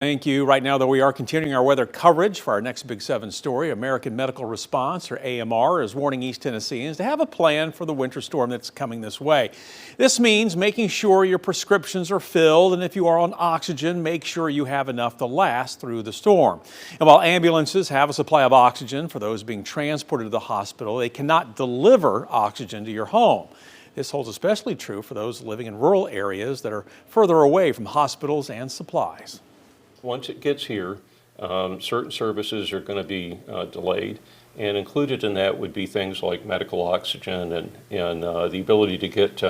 Thank you. Right now, though, we are continuing our weather coverage for our next Big 7 story. American Medical Response, or AMR, is warning East Tennesseans to have a plan for the winter storm that's coming this way. This means making sure your prescriptions are filled, and if you are on oxygen, make sure you have enough to last through the storm. And while ambulances have a supply of oxygen for those being transported to the hospital, they cannot deliver oxygen to your home. This holds especially true for those living in rural areas that are further away from hospitals and supplies. Once it gets here, certain services are going to be delayed, and included in that would be things like medical oxygen and the ability to get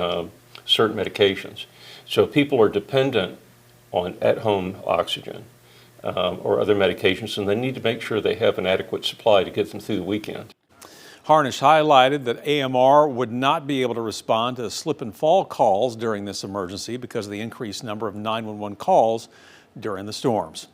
certain medications. So people are dependent on at-home oxygen or other medications, and they need to make sure they have an adequate supply to get them through the weekend. Harnish highlighted that AMR would not be able to respond to slip and fall calls during this emergency because of the increased number of 911 calls during the storms.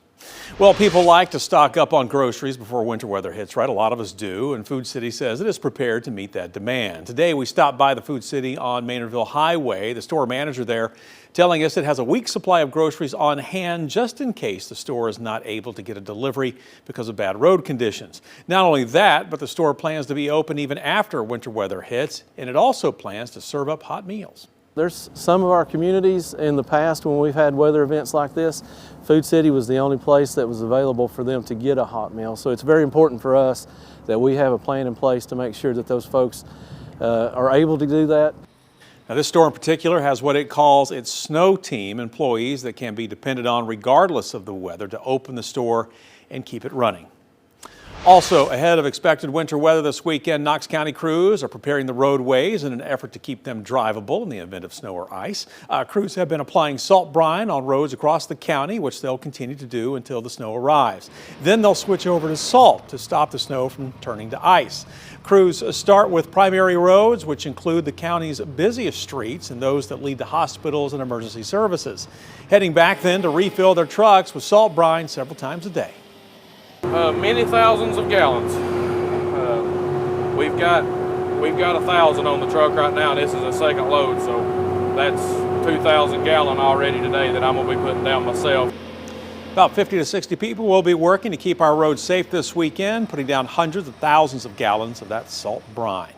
Well, people like to stock up on groceries before winter weather hits, right? A lot of us do, and Food City says it is prepared to meet that demand. Today, we stopped by the Food City on Maynardville Highway. The store manager there telling us it has a week's supply of groceries on hand just in case the store is not able to get a delivery because of bad road conditions. Not only that, but the store plans to be open even after winter weather hits, and it also plans to serve up hot meals. There's some of our communities in the past when we've had weather events like this, Food City was the only place that was available for them to get a hot meal. So it's very important for us that we have a plan in place to make sure that those folks are able to do that. Now, this store in particular has what it calls its snow team, employees that can be depended on regardless of the weather to open the store and keep it running. Also, ahead of expected winter weather this weekend, Knox County crews are preparing the roadways in an effort to keep them drivable in the event of snow or ice. Crews have been applying salt brine on roads across the county, which they'll continue to do until the snow arrives. Then they'll switch over to salt to stop the snow from turning to ice. Crews start with primary roads, which include the county's busiest streets and those that lead to hospitals and emergency services. Heading back then to refill their trucks with salt brine several times a day. Many thousands of gallons. We've got 1,000 on the truck right now, and this is a second load, so that's 2,000 gallon already today that I'm going to be putting down myself. About 50 to 60 people will be working to keep our roads safe this weekend, putting down hundreds of thousands of gallons of that salt brine.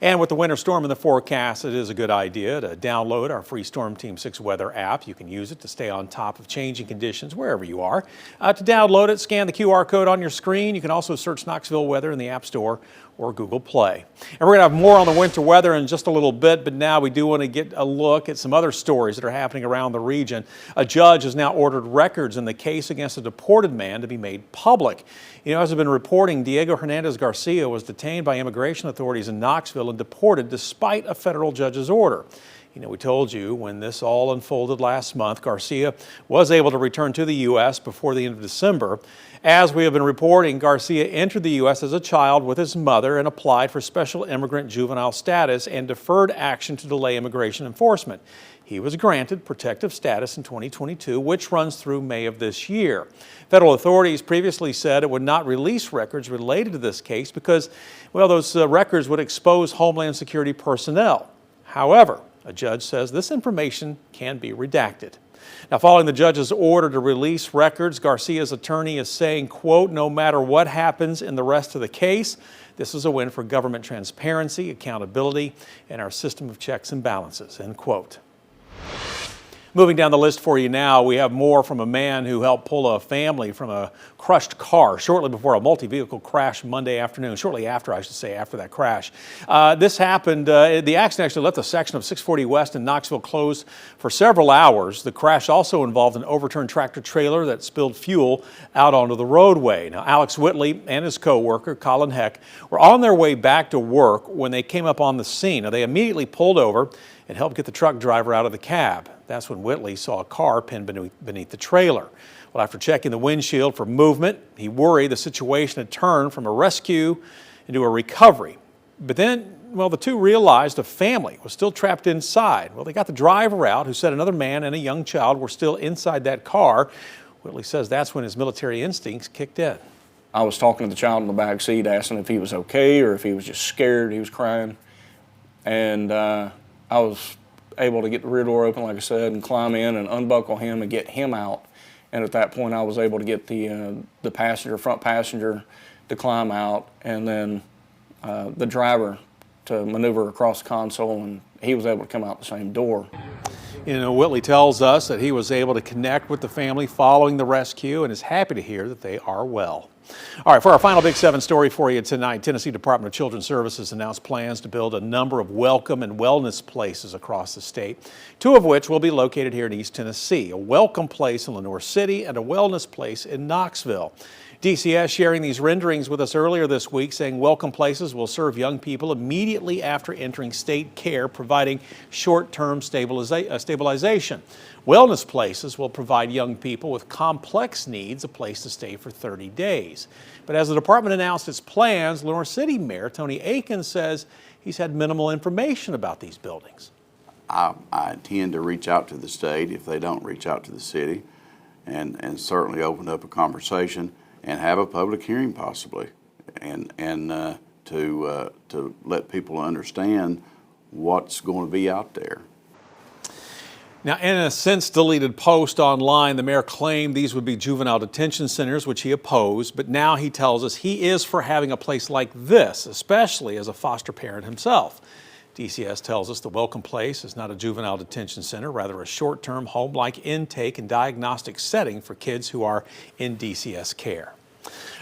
And with the winter storm in the forecast, it is a good idea to download our free Storm Team 6 weather app. You can use it to stay on top of changing conditions wherever you are. To download it, scan the QR code on your screen. You can also search Knoxville Weather in the App Store or Google Play. And we're going to have more on the winter weather in just a little bit, but now we do want to get a look at some other stories that are happening around the region. A judge has now ordered records in the case against a deported man to be made public. You know, as I've been reporting, Diego Hernandez Garcia was detained by immigration authorities in Knoxville and deported despite a federal judge's order. You know, we told you when this all unfolded last month, Garcia was able to return to the U.S. before the end of December. As we have been reporting, Garcia entered the U.S. as a child with his mother and applied for special immigrant juvenile status and deferred action to delay immigration enforcement. He was granted protective status in 2022, which runs through May of this year. Federal authorities previously said it would not release records related to this case because, well, those records would expose Homeland Security personnel. However, a judge says this information can be redacted. Now, following the judge's order to release records, Garcia's attorney is saying, quote, no matter what happens in the rest of the case, this is a win for government transparency, accountability, and our system of checks and balances, end quote. Moving down the list for you now, we have more from a man who helped pull a family from a crushed car shortly before a multi-vehicle crash Monday afternoon, shortly after, I should say, after that crash. This happened, the accident actually left a section of 640 West in Knoxville closed for several hours. The crash also involved an overturned tractor trailer that spilled fuel out onto the roadway. Now, Alex Whitley and his co-worker, Colin Heck, were on their way back to work when they came up on the scene. Now, they immediately pulled over and helped get the truck driver out of the cab. That's when Whitley saw a car pinned beneath the trailer. Well, after checking the windshield for movement, he worried the situation had turned from a rescue into a recovery. But then, well, the two realized a family was still trapped inside. Well, they got the driver out, who said another man and a young child were still inside that car. Whitley says that's when his military instincts kicked in. I was talking to the child in the back seat, asking if he was okay or if he was just scared. He was crying. And I was able to get the rear door open, like I said, and climb in and unbuckle him and get him out. And at that point, I was able to get the front passenger to climb out, and then the driver to maneuver across the console, and he was able to come out the same door. You know, Whitley tells us that he was able to connect with the family following the rescue and is happy to hear that they are well. All right, for our final Big 7 story for you tonight, Tennessee Department of Children's Services announced plans to build a number of welcome and wellness places across the state, 2 of which will be located here in East Tennessee, a welcome place in Lenoir City and a wellness place in Knoxville. DCS sharing these renderings with us earlier this week, saying welcome places will serve young people immediately after entering state care, providing short-term stabilization. Wellness places will provide young people with complex needs a place to stay for 30 days. But as the department announced its plans, Lenoir City Mayor Tony Aiken says he's had minimal information about these buildings. I intend to reach out to the state if they don't reach out to the city, and certainly open up a conversation and have a public hearing possibly, and to let people understand what's going to be out there. Now, in a since deleted post online, the mayor claimed these would be juvenile detention centers, which he opposed, but now he tells us he is for having a place like this, especially as a foster parent himself. DCS tells us the welcome place is not a juvenile detention center, rather a short-term home-like intake and diagnostic setting for kids who are in DCS care.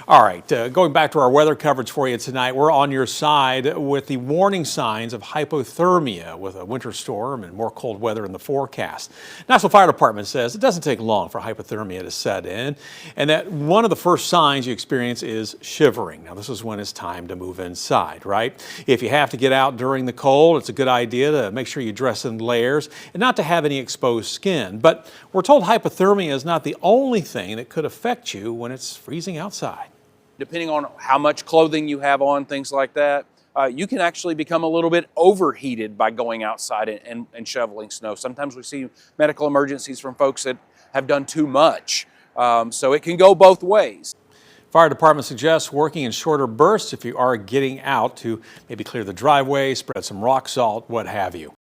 All right, going back to our weather coverage for you tonight, we're on your side with the warning signs of hypothermia with a winter storm and more cold weather in the forecast. National Fire Department says it doesn't take long for hypothermia to set in, and that one of the first signs you experience is shivering. Now, this is when it's time to move inside, right? If you have to get out during the cold, it's a good idea to make sure you dress in layers and not to have any exposed skin. But we're told hypothermia is not the only thing that could affect you when it's freezing outside. Depending on how much clothing you have on, things like that, you can actually become a little bit overheated by going outside and shoveling snow. Sometimes we see medical emergencies from folks that have done too much. So it can go both ways. Fire department suggests working in shorter bursts if you are getting out to maybe clear the driveway, spread some rock salt, what have you.